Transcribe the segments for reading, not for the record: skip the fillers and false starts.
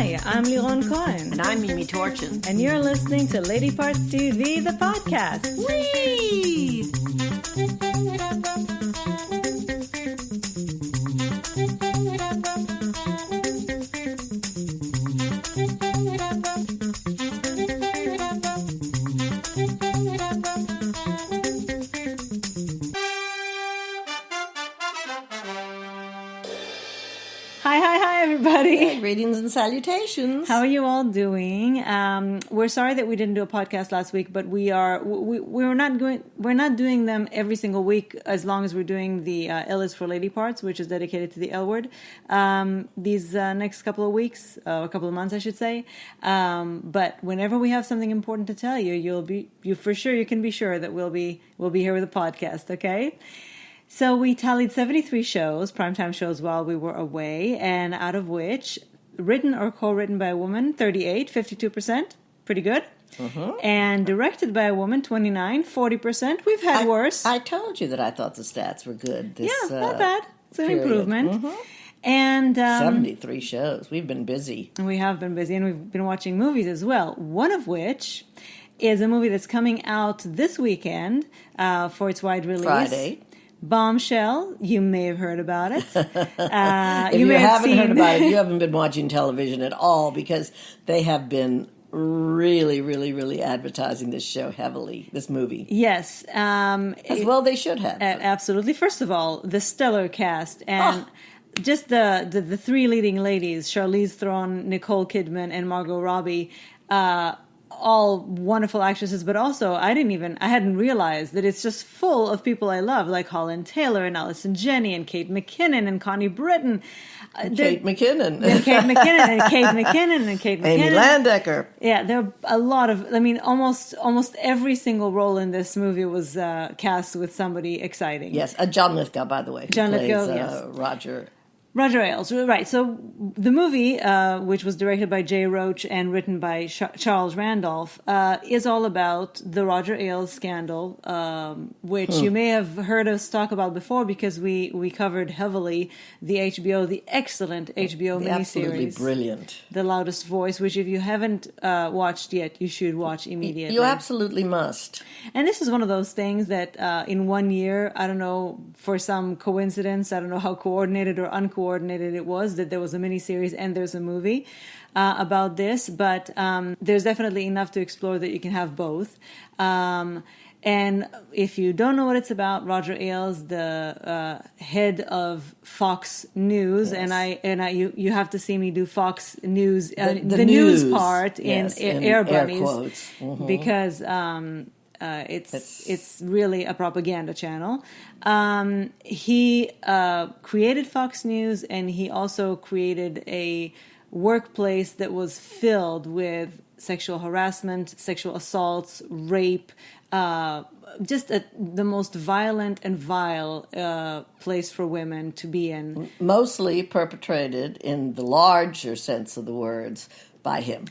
Hi, I'm Liron Cohen. And I'm Mimi Torchin. And you're listening to Lady Parts TV, the podcast. Whee! Hi, everybody. Greetings and salutations. How are you all doing? We're sorry that we didn't do a podcast last week, but we're not doing them every single week as long as we're doing the Ailes for Lady Parts, which is dedicated to the L word. These next couple of weeks, a couple of months, I should say. But whenever we have something important to tell you, you can be sure that we'll be here with a podcast. Okay. So we tallied 73 shows, primetime shows, while we were away, and out of which, written or co-written by a woman, 38, 52%, pretty good. Mm-hmm. And directed by a woman, 29, 40%. We've had worse. I told you that I thought the stats were good. Not bad. It's an improvement. Mm-hmm. And 73 shows. We've been busy. We have been busy, and we've been watching movies as well, one of which is a movie that's coming out this weekend for its wide release. Friday. Bombshell, you may have heard about it. If you haven't heard about it, you haven't been watching television at all, because they have been really, really, really advertising this show heavily, this movie. Yes. As well they should have. Absolutely. First of all, the stellar cast and just the three leading ladies, Charlize Theron, Nicole Kidman, and Margot Robbie, all wonderful actresses, but also I hadn't realized that it's just full of people I love, like Holland Taylor and Allison Janney and Kate McKinnon and Connie Britton. Kate McKinnon. Amy Landecker. Yeah, there are a lot of, almost every single role in this movie was cast with somebody exciting. Yes, John Lithgow, by the way. John Lithgow, yes. Roger Ailes, right. So the movie, which was directed by Jay Roach and written by Charles Randolph, is all about the Roger Ailes scandal, which you may have heard us talk about before, because we covered heavily the excellent HBO miniseries. Absolutely brilliant. The Loudest Voice, which if you haven't watched yet, you should watch immediately. You absolutely must. And this is one of those things that in 1 year, I don't know, for some coincidence, I don't know how coordinated or uncoordinated it was, that there was a miniseries and there's a movie about this, but there's definitely enough to explore that you can have both. And if you don't know what it's about, Roger Ailes, the head of Fox News, yes. and you have to see me do Fox News, the news news part in air quotes, because it's really a propaganda channel. He created Fox News, and he also created a workplace that was filled with sexual harassment, sexual assaults, rape, just the most violent and vile place for women to be in. Mostly perpetrated, in the larger sense of the words, by him,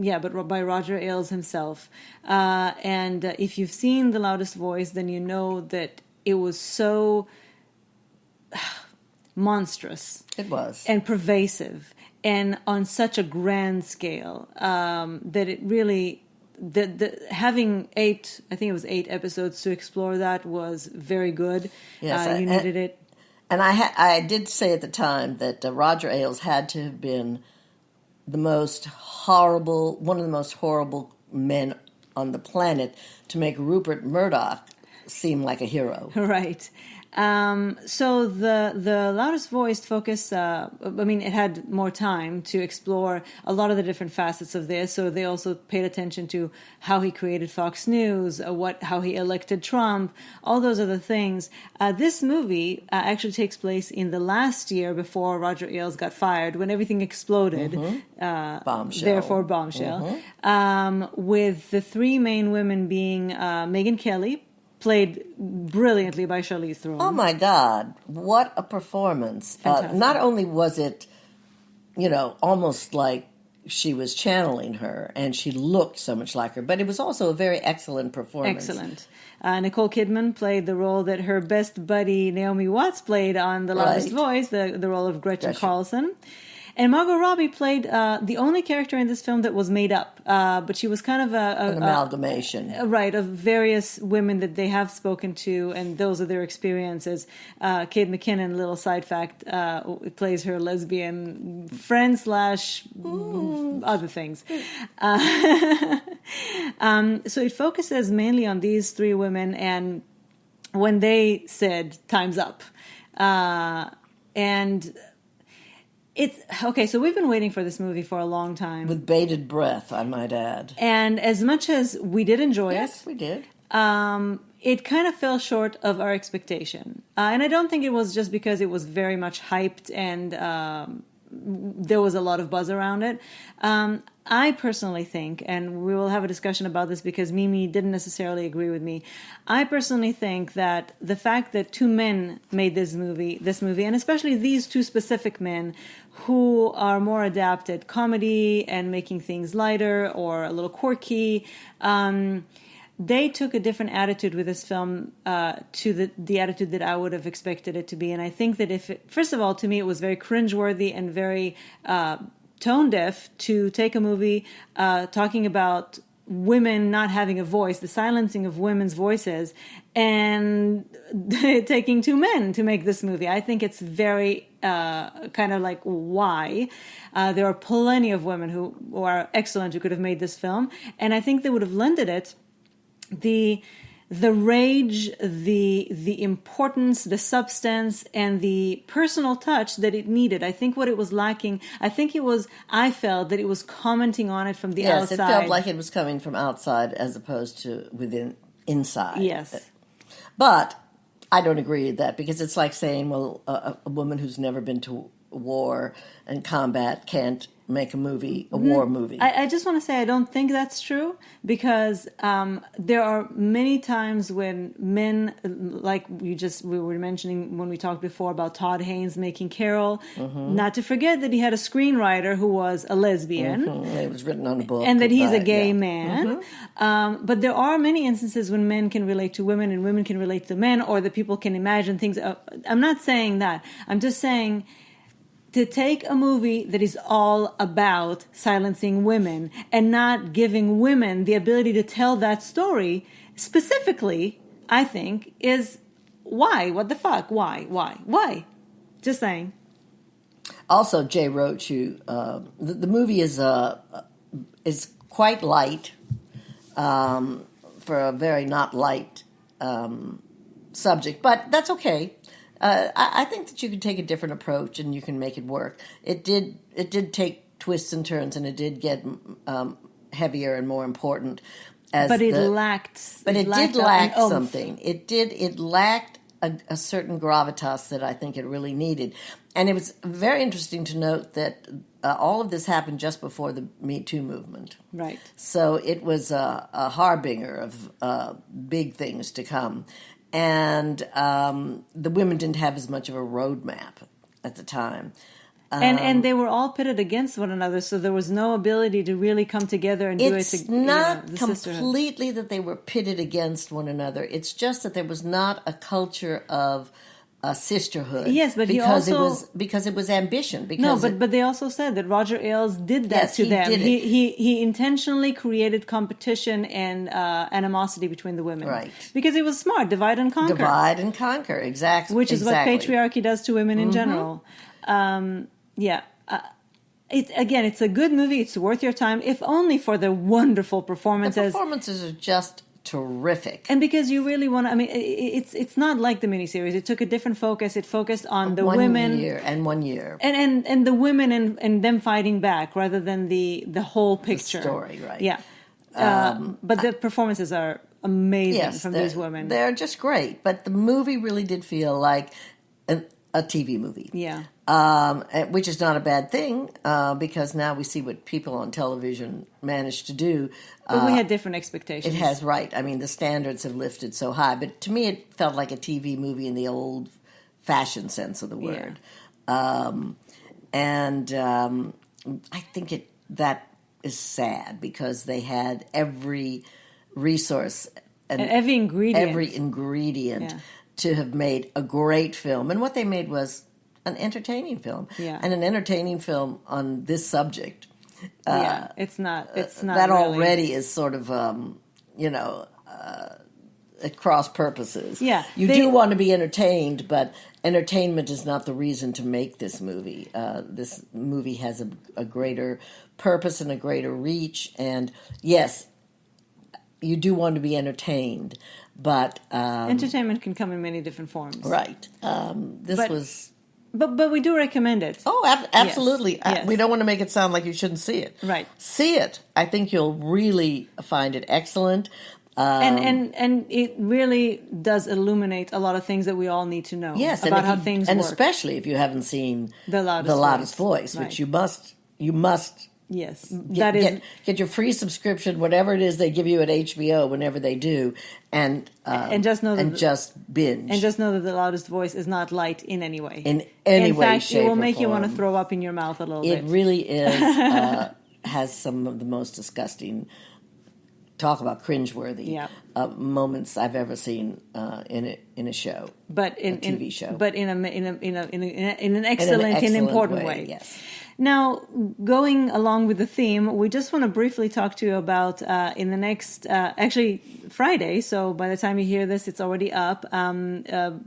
yeah, but by Roger Ailes himself. And if you've seen The Loudest Voice, then you know that it was so monstrous. It was. And pervasive, and on such a grand scale, that it really, having I think it was 8 episodes to explore that was very good. Yes, you needed it. And I did say at the time that Roger Ailes had to have been one of the most horrible men on the planet to make Rupert Murdoch seem like a hero. Right. So the Loudest Voice focused, it had more time to explore a lot of the different facets of this. So they also paid attention to how he created Fox News, how he elected Trump, all those other things. This movie actually takes place in the last year before Roger Ailes got fired, when everything exploded. Bombshell. Therefore, Bombshell. With the three main women being Megyn Kelly, played brilliantly by Charlize Theron. Oh my God, what a performance. Not only was it, almost like she was channeling her, and she looked so much like her, but it was also a very excellent performance. Excellent. Nicole Kidman played the role that her best buddy Naomi Watts played on The Loudest Voice, the role of Gretchen Carlson. And Margot Robbie played the only character in this film that was made up, but she was kind of an amalgamation, right, of various women that they have spoken to, and those are their experiences. Kate McKinnon, little side fact, plays her lesbian friend / other things. So it focuses mainly on these three women, and when they said time's up, and it's okay. So we've been waiting for this movie for a long time, with bated breath, I might add. And as much as we did enjoy yes, we did. It kind of fell short of our expectation, and I don't think it was just because it was very much hyped and there was a lot of buzz around it. I personally think, and we will have a discussion about this because Mimi didn't necessarily agree with me. I personally think that the fact that two men made this movie, and especially these two specific men who are more adept at comedy and making things lighter or a little quirky, they took a different attitude with this film to the attitude that I would have expected it to be. And I think that first of all, to me, it was very cringeworthy and very tone deaf to take a movie talking about women not having a voice, the silencing of women's voices, and taking two men to make this movie. I think it's very kind of like, why? There are plenty of women who are excellent who could have made this film, and I think they would have lended it the rage, the importance, the substance, and the personal touch that it needed. I think what it was lacking, I felt that it was commenting on it from the outside. Yes, it felt like it was coming from outside as opposed to inside. Yes. But I don't agree with that, because it's like saying, well, a woman who's never been to war and combat can't make a war movie. I just want to say I don't think that's true, because there are many times when men, like we were mentioning when we talked before about Todd Haynes making Carol, not to forget that he had a screenwriter who was a lesbian. It was written on a book. And that he's a gay man. But there are many instances when men can relate to women and women can relate to men, or that people can imagine things. I'm not saying that. I'm just saying, to take a movie that is all about silencing women and not giving women the ability to tell that story specifically, I think, is why? What the fuck? Why? Just saying. Also, Jay Roach, the movie is quite light for a very not light subject, but that's okay. I think that you can take a different approach and you can make it work. It did take twists and turns, and it did get heavier and more important. But it lacked. But it did lack something. It lacked a certain gravitas that I think it really needed. And it was very interesting to note that all of this happened just before the Me Too movement. Right. So it was a harbinger of big things to come. And the women didn't have as much of a roadmap at the time. And they were all pitted against one another, so there was no ability to really come together and do it. It's not completely that they were pitted against one another. It's just that there was not a culture of sisterhood. Yes, but because it was ambition. But they also said that Roger Ailes did that to them. He intentionally created competition and animosity between the women, right? Because it was smart, divide and conquer. Divide and conquer, exactly. Which is what patriarchy does to women in general. It's a good movie. It's worth your time, if only for the wonderful performances. The performances are just terrific, and because you really want to. I mean, it's not like the miniseries. It took a different focus. It focused on the women 1 year, and the women and them fighting back rather than the whole picture. The story, right? Yeah, but the performances are amazing from these women. They're just great. But the movie really did feel like a TV movie. Yeah. Which is not a bad thing, because now we see what people on television manage to do. But we had different expectations. It has, right. I mean, the standards have lifted so high. But to me, it felt like a TV movie in the old-fashioned sense of the word. Yeah. I think that is sad, because they had every resource and every ingredient to have made a great film. And what they made was an entertaining film. Yeah. And an entertaining film on this subject. It's not That really. already is sort of, at cross purposes. Yeah, You do want to be entertained, but entertainment is not the reason to make this movie. This movie has a greater purpose and a greater reach. And yes, you do want to be entertained, but entertainment can come in many different forms. Right. But we do recommend it. Oh, absolutely. Yes. We don't want to make it sound like you shouldn't see it. Right. See it. I think you'll really find it excellent. And it really does illuminate a lot of things that we all need to know about how things work. And especially if you haven't seen The Loudest Voice, Right. which you must yes, get your free subscription, whatever it is they give you at HBO whenever they do, and just know that just binge. And just know that The Loudest Voice is not light in any way. In any way, fact, shape, it will or make you want to form. throw up in your mouth a little bit. It really is. Has some of the most disgusting. Talk about cringeworthy moments I've ever seen in a show, but in a TV show, but in an excellent and important way. Yes. Now, going along with the theme, we just want to briefly talk to you about in the next, actually Friday. So by the time you hear this, it's already up. The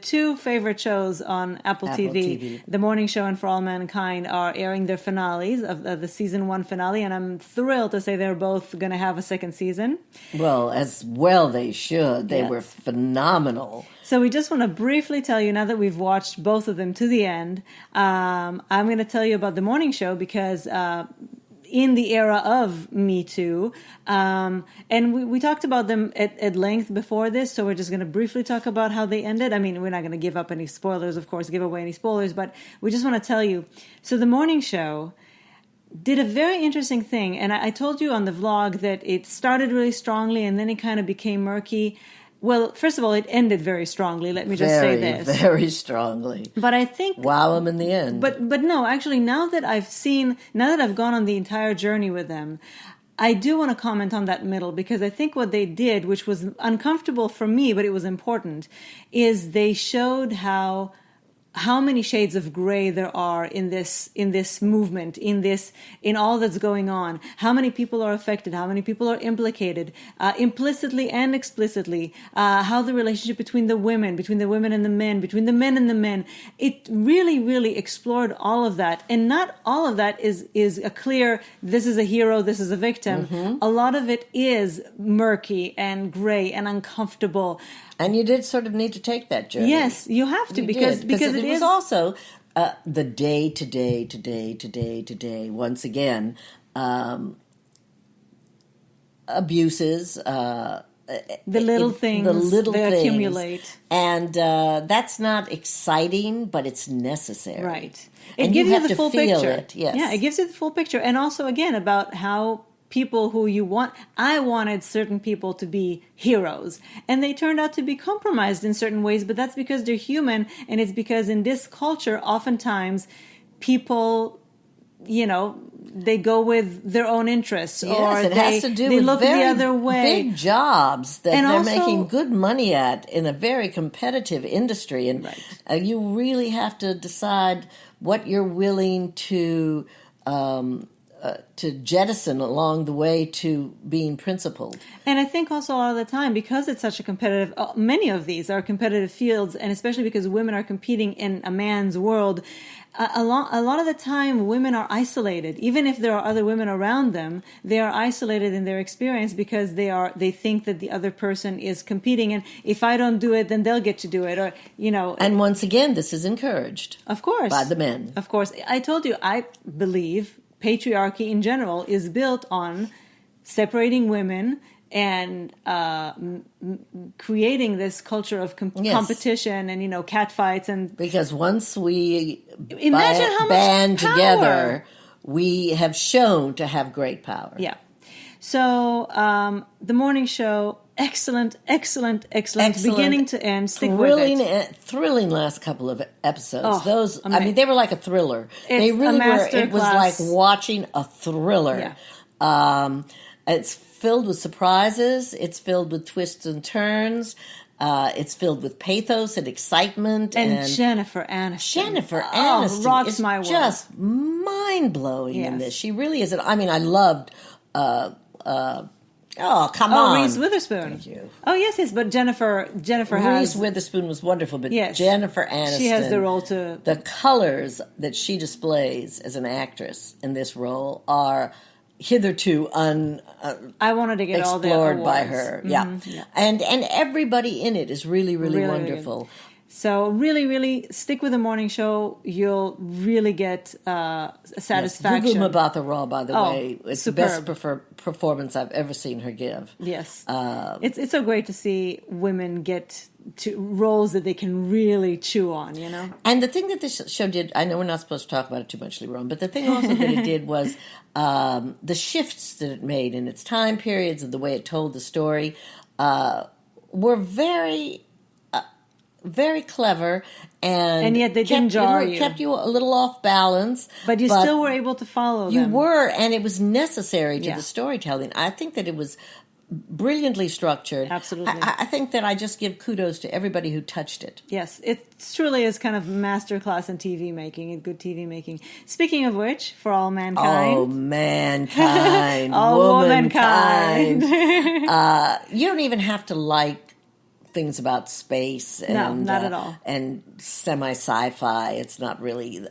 two favorite shows on Apple TV, The Morning Show and For All Mankind, are airing their finales of the season 1 finale, and I'm thrilled to say they're both going to have a second season. Well, as well they should. They were phenomenal. So we just want to briefly tell you, now that we've watched both of them to the end, I'm going to tell you about The Morning Show because in the era of Me Too, and we talked about them at length before this, so we're just going to briefly talk about how they ended. I mean, we're not going to give up any spoilers, of course, give away any spoilers, but we just want to tell you. So The Morning Show did a very interesting thing, and I told you on the vlog that it started really strongly and then it kind of became murky. Well, first of all, it ended very strongly. Let me just say this. Very strongly. But I think... Wow them in the end. But no, actually, now that I've gone on the entire journey with them, I do want to comment on that middle, because I think what they did, which was uncomfortable for me, but it was important, is they showed how many shades of gray there are in this movement, in all that's going on. How many people are affected? How many people are implicated, implicitly and explicitly? How the relationship between the women and the men, between the men and the men. It really, really explored all of that, and not all of that is a clear. This is a hero. This is a victim. Mm-hmm. A lot of it is murky and gray and uncomfortable. And you did sort of need to take that journey. Yes, you have to, because it was also the day to day. Once again, abuses, the little things, they accumulate, and that's not exciting, but it's necessary. Right. It gives you the full picture. Yes. Yeah, it gives you the full picture, and also again about how people who you want. I wanted certain people to be heroes, and they turned out to be compromised in certain ways, but that's because they're human, and it's because in this culture, oftentimes people, they go with their own interess, or has to do they with look very the other way. Big jobs that and they're also, making good money at in a very competitive industry, and you really have to decide what you're willing to jettison along the way to being principled. And I think also a lot of the time, because it's such a competitive, many of these are competitive fields, and especially because women are competing in a man's world, a lot of the time women are isolated. Even if there are other women around them, they are isolated in their experience because they think that the other person is competing, and if I don't do it, then they'll get to do it, or And once again, this is encouraged, of course, by the men. Of course, I told you, I believe patriarchy in general is built on separating women and creating this culture of competition and catfights, and because once we imagine how band much power. Together, we have shown to have great power. Yeah. So The Morning Show, excellent, beginning to end. Stick with it. Thrilling last couple of episodes. Oh, those, they were like a thriller. They really were. It was like watching a thriller. Yeah. It's filled with surprises. It's filled with twists and turns. It's filled with pathos and excitement. And Jennifer Aniston. Jennifer Aniston rocks is my world. just mind-blowing in Yes. this. She really is. I mean, I loved... oh, come on. Reese Witherspoon. Thank you. Oh, yes. But Jennifer has... Reese Witherspoon was wonderful, but Yes. Jennifer Aniston... She has the role to... The colors that she displays as an actress in this role are hitherto I wanted to get all the explored awards. by her. Yeah. And everybody in it is really, really wonderful. So really, really stick with the morning show. You'll really get satisfaction. Google Mabatha Raw, by the way. It's superb. the best performance I've ever seen her give. Yes. It's so great to see women get to roles that they can really chew on, you know? And the thing that this show did, I know we're not supposed to talk about it too much, Leron, but the thing also that it did was the shifts that it made in its time periods and the way it told the story were very... very clever, and yet they didn't jar you. Kept you a little off balance, but you still were able to follow them. You were, and it was necessary to the storytelling. I think that it was brilliantly structured. Absolutely. I think that I just give kudos to everybody who touched it. Yes, it truly is kind of masterclass in TV making and good TV making. Speaking of which, For All Mankind. Oh, mankind. All womankind. womankind. You don't even have to like things about space and no, not at all. And semi-sci-fi. It's not really.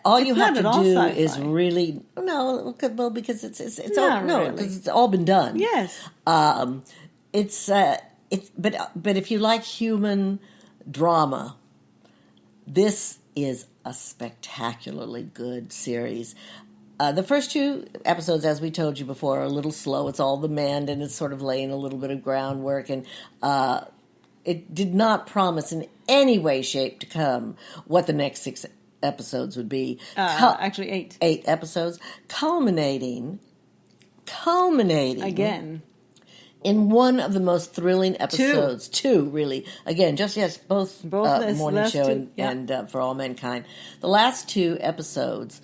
All you have to do sci-fi. Is really because it's not all, no, really. because it's all been done. Yes. But if you like human drama, this is a spectacularly good series. The first 2 episodes, as we told you before, are a little slow. It's all the men, and it's sort of laying a little bit of groundwork. And it did not promise in any way, shape, to come what the next 6 episodes would be. Actually, 8. 8 episodes, culminating again in one of the most thrilling episodes. 2 really. Again, both Morning Show and For All Mankind. The last 2 episodes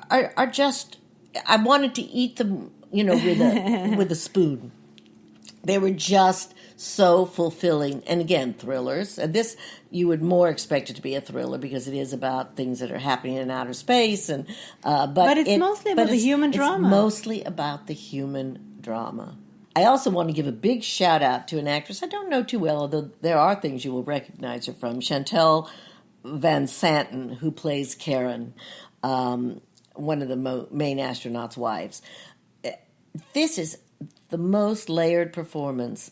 are just, I wanted to eat them, with a spoon. They were just so fulfilling. And again, thrillers. And this, you would more expect it to be a thriller because it is about things that are happening in outer space. And but it's mostly about the human drama. It's mostly about the human drama. I also want to give a big shout out to an actress I don't know too well, although there are things you will recognize her from, Chantal Van Santen, who plays Karen. One of the main astronauts' wives. This is the most layered performance,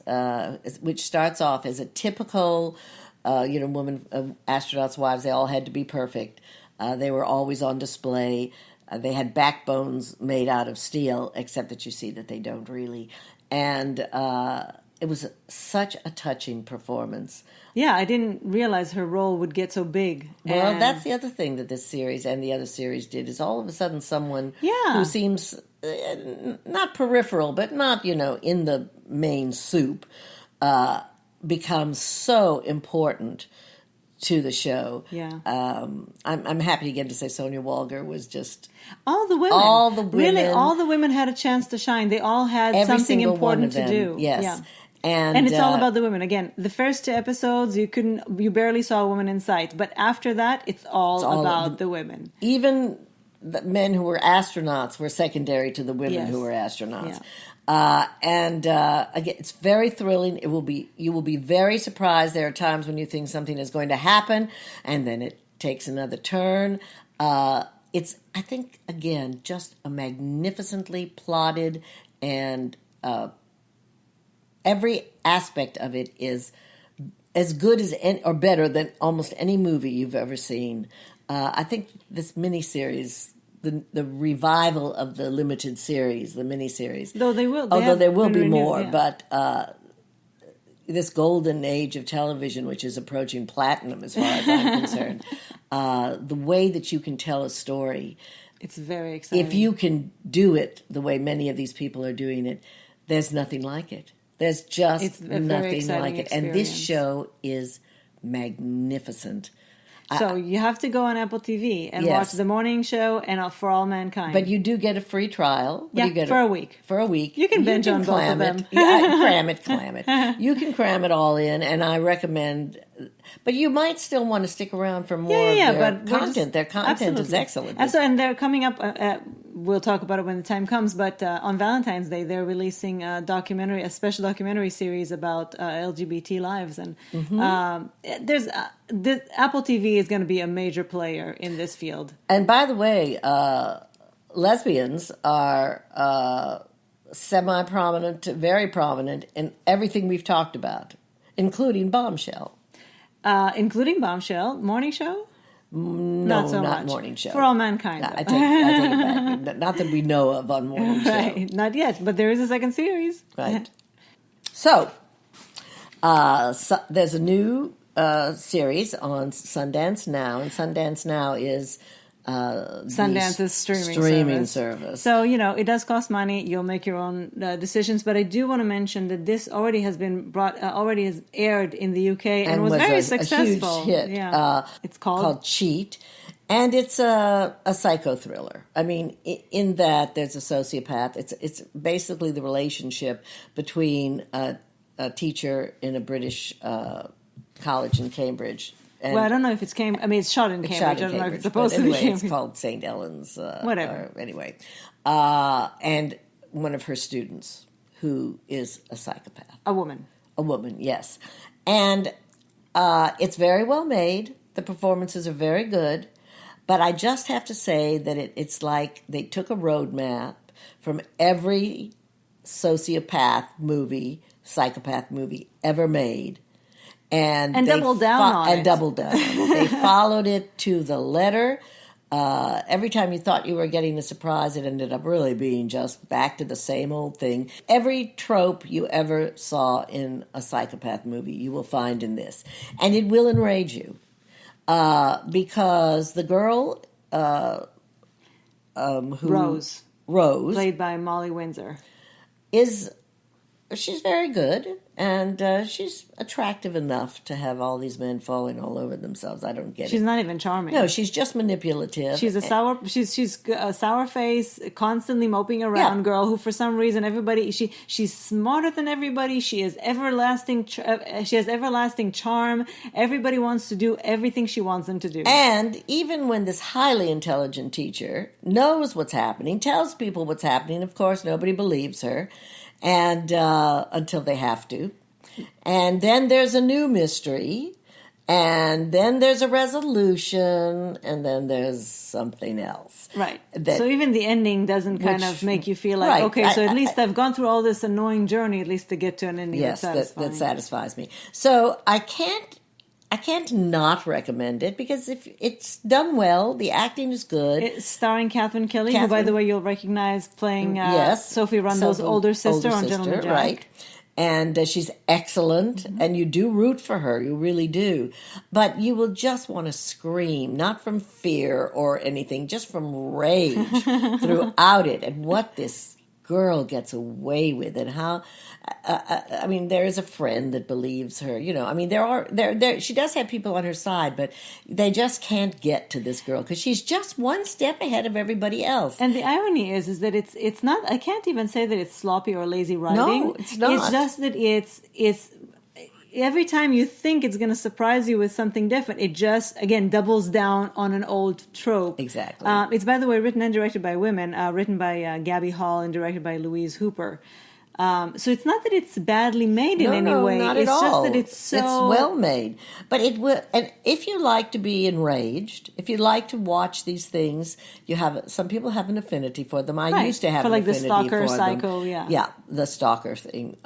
which starts off as a typical, woman, astronauts' wives. They all had to be perfect. They were always on display. They had backbones made out of steel, except that you see that they don't really. And it was such a touching performance. Yeah, I didn't realize her role would get so big. Well, that's the other thing that this series and the other series did, is all of a sudden someone who seems not peripheral, but not, in the main soup, becomes so important to the show. Yeah. I'm happy again to say Sonia Walger was just... All the women. Really, all the women had a chance to shine. They all had something important to do. Yes. Yeah. And it's all about the women. Again, the first 2 episodes, you barely saw a woman in sight. But after that, it's all about the women. Even the men who were astronauts were secondary to the women who were astronauts. Yeah. Again, it's very thrilling. You will be very surprised. There are times when you think something is going to happen, and then it takes another turn. It's, I think, again, just a magnificently plotted, and every aspect of it is as good as or better than almost any movie you've ever seen. I think this miniseries, the revival of the limited series, the miniseries, although there will be more, but this golden age of television, which is approaching platinum as far as I'm concerned, the way that you can tell a story, it's very exciting. If you can do it the way many of these people are doing it, there's nothing like it. There's just nothing like it. And this show is magnificent. So you have to go on Apple TV and Yes. watch the morning show and For All Mankind. But you do get a free trial. Yeah, You get for a week. For a week. You can binge on both of cram them. it. Yeah, cram it. You can cram it all in, and I recommend. But you might still want to stick around for more of their but we're content. Their content is excellent. And they're coming up. We'll talk about it when the time comes. But on Valentine's Day, they're releasing a special documentary series about LGBT lives, and there's the Apple TV is going to be a major player in this field. And by the way, lesbians are semi-prominent, very prominent in everything we've talked about, including Bombshell. Including Bombshell, morning show? No, not so not much. morning show. For All Mankind. I take it back. Not that we know of on morning show. Right, not yet, but there is a second series. Right. So there's a new series on Sundance Now, and Sundance Now is Sundance's streaming service. So, it does cost money. You'll make your own decisions. But I do want to mention that this already has been already has aired in the UK and was very successful. A huge hit. Yeah. It's called Cheat. And it's a psycho thriller. I mean, in that there's a sociopath. It's basically the relationship between a teacher in a British college in Cambridge. And I don't know if it's Cambridge. I mean, it's shot in Cambridge. I don't know if it's supposed to be Cambridge. It's called St. Helens. Whatever. Anyway. And one of her students who is a psychopath. A woman. A woman, yes. And it's very well made. The performances are very good. But I just have to say that it's like they took a roadmap from every psychopath movie ever made. And doubled down on it. And doubled down on it. They followed it to the letter. Every time you thought you were getting a surprise, it ended up really being just back to the same old thing. Every trope you ever saw in a psychopath movie, you will find in this. And it will enrage you. Because the girl Rose, played by Molly Windsor, she's very good, and she's attractive enough to have all these men falling all over themselves. I don't get it. She's not even charming. No, she's just manipulative. She's a sour face, constantly moping around girl who, for some reason, she's smarter than everybody. She has everlasting charm. Everybody wants to do everything she wants them to do. And even when this highly intelligent teacher knows what's happening, tells people what's happening, of course, nobody believes her. And until they have to. And then there's a new mystery, and then there's a resolution, and then there's something else. Right. So even the ending doesn't kind of make you feel like, okay, so at least I've gone through all this annoying journey, at least to get to an ending that satisfies me. So I can't not recommend it, because if it's done well, the acting is good. It's starring Catherine Kelly, who, by the way, you'll recognize playing Sophie Rundle's older sister on Gentleman Jack. Right. And she's excellent, and you do root for her. You really do. But you will just want to scream, not from fear or anything, just from rage throughout it, and what this girl gets away with, and how I mean, there is a friend that believes her, I mean, she does have people on her side, but they just can't get to this girl because she's just one step ahead of everybody else. And the irony is that it's not, I can't even say that it's sloppy or lazy writing. No, it's not. It's just that it's every time you think it's going to surprise you with something different, it just, again, doubles down on an old trope. Exactly. It's, by the way, written and directed by women, written by Gabby Hall and directed by Louise Hooper. So it's not that it's badly made in any way. Not it's at just all. that it's well made. But it will, and if you like to be enraged, if you like to watch these things, some people have an affinity for them. I used to have an affinity for them. For like the stalker, psycho, Yeah, the stalker thing.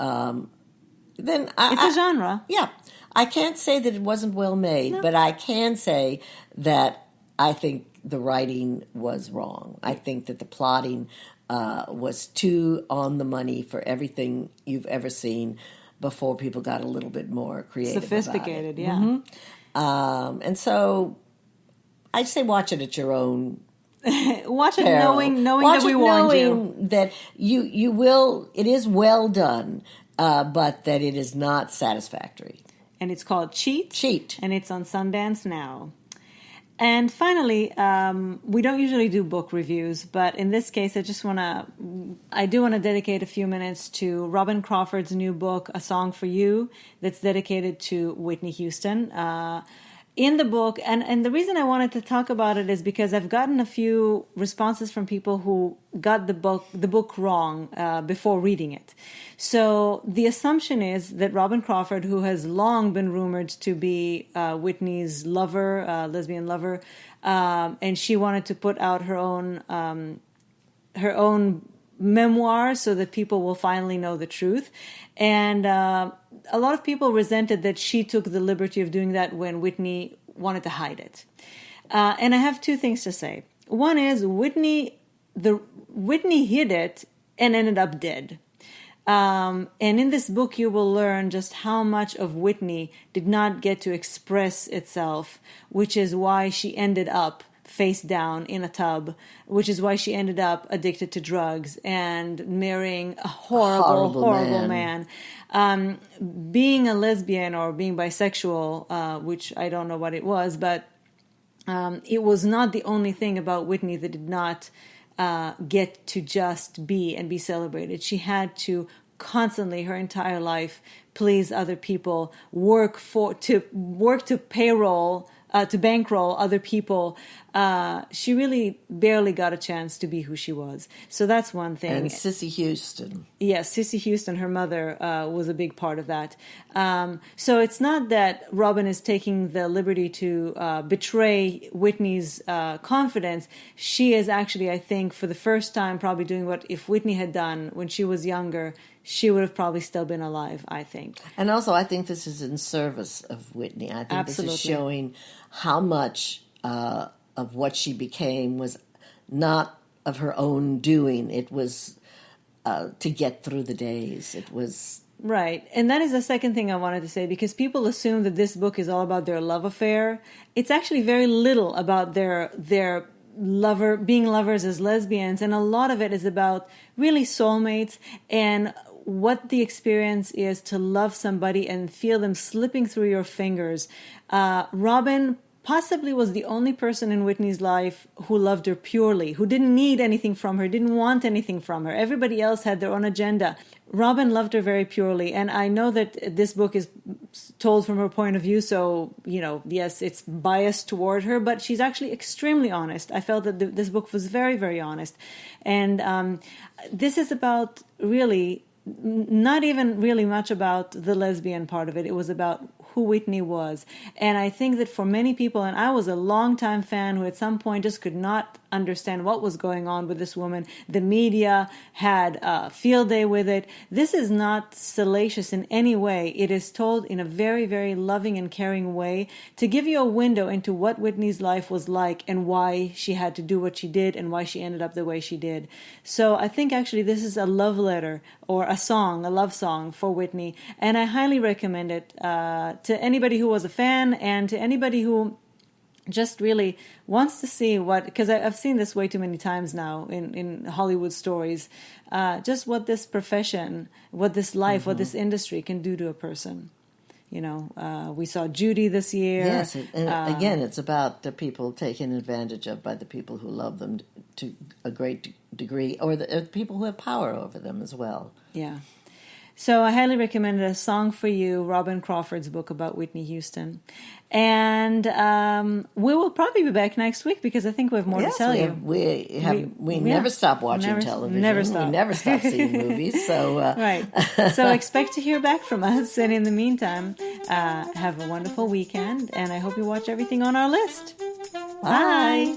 Then it's a genre. Yeah. I can't say that it wasn't well made, but I can say that I think the writing was wrong. I think that the plotting was too on the money for everything you've ever seen before people got a little bit more creative. Sophisticated, about it. Yeah. And so I'd say watch it at your own watch it peril. knowing watch that we it warned you. knowing that you will, it is well done, but that it is not satisfactory. And it's called Cheat. Cheat. And it's on Sundance Now. And finally, we don't usually do book reviews, but in this case, I do want to dedicate a few minutes to Robyn Crawford's new book, A Song for You, that's dedicated to Whitney Houston. In the book, and the reason I wanted to talk about it is because I've gotten a few responses from people who got the book wrong before reading it. So the assumption is that Robyn Crawford, who has long been rumored to be Whitney's lover, lesbian lover, and she wanted to put out her own memoir so that people will finally know the truth. And a lot of people resented that she took the liberty of doing that when Whitney wanted to hide it. And I have two things to say. One is Whitney hid it and ended up dead. And in this book, you will learn just how much of Whitney did not get to express itself, which is why she ended up face down in a tub, which is why she ended up addicted to drugs and marrying a horrible man. Being a lesbian or being bisexual, which I don't know what it was, but it was not the only thing about Whitney that did not get to just be and be celebrated. She had to constantly, her entire life, please other people, work to payroll, to bankroll other people. She really barely got a chance to be who she was. So that's one thing. And Sissy Houston. Yes, Sissy Houston, her mother, was a big part of that. So it's not that Robyn is taking the liberty to betray Whitney's confidence. She is actually, I think, for the first time, probably doing what if Whitney had done when she was younger, she would have probably still been alive, I think. And also, I think this is in service of Whitney. I think Absolutely. This is showing how much of what she became was not of her own doing. It was to get through the days. It was... Right. And that is the second thing I wanted to say, because people assume that this book is all about their love affair. It's actually very little about their being lovers as lesbians, and a lot of it is about really soulmates and what the experience is to love somebody and feel them slipping through your fingers. Robyn possibly was the only person in Whitney's life who loved her purely, who didn't need anything from her, didn't want anything from her. Everybody else had their own agenda. Robyn loved her very purely, and I know that this book is told from her point of view, so, yes, it's biased toward her, but she's actually extremely honest. I felt that this book was very, very honest. And this is about really... not even really much about the lesbian part of it. It was about who Whitney was. And I think that for many people, and I was a longtime fan who at some point just could not understand what was going on with this woman. The media had a field day with it. This is not salacious in any way. It is told in a very, very loving and caring way to give you a window into what Whitney's life was like and why she had to do what she did and why she ended up the way she did. So I think actually this is a love letter or a love song for Whitney. And I highly recommend it to anybody who was a fan and to anybody who just really wants to see because I've seen this way too many times now in Hollywood stories, just what this profession, what this life, what this industry can do to a person. We saw Judy this year. Yes, and again, it's about the people taken advantage of by the people who love them to a great degree, or the people who have power over them as well. Yeah. So I highly recommend A Song for You, Robyn Crawford's book about Whitney Houston. And we will probably be back next week because I think we have more to tell you. We never stop watching television. Never stop. We never stop seeing movies. So right. So expect to hear back from us. And in the meantime, have a wonderful weekend. And I hope you watch everything on our list. Bye.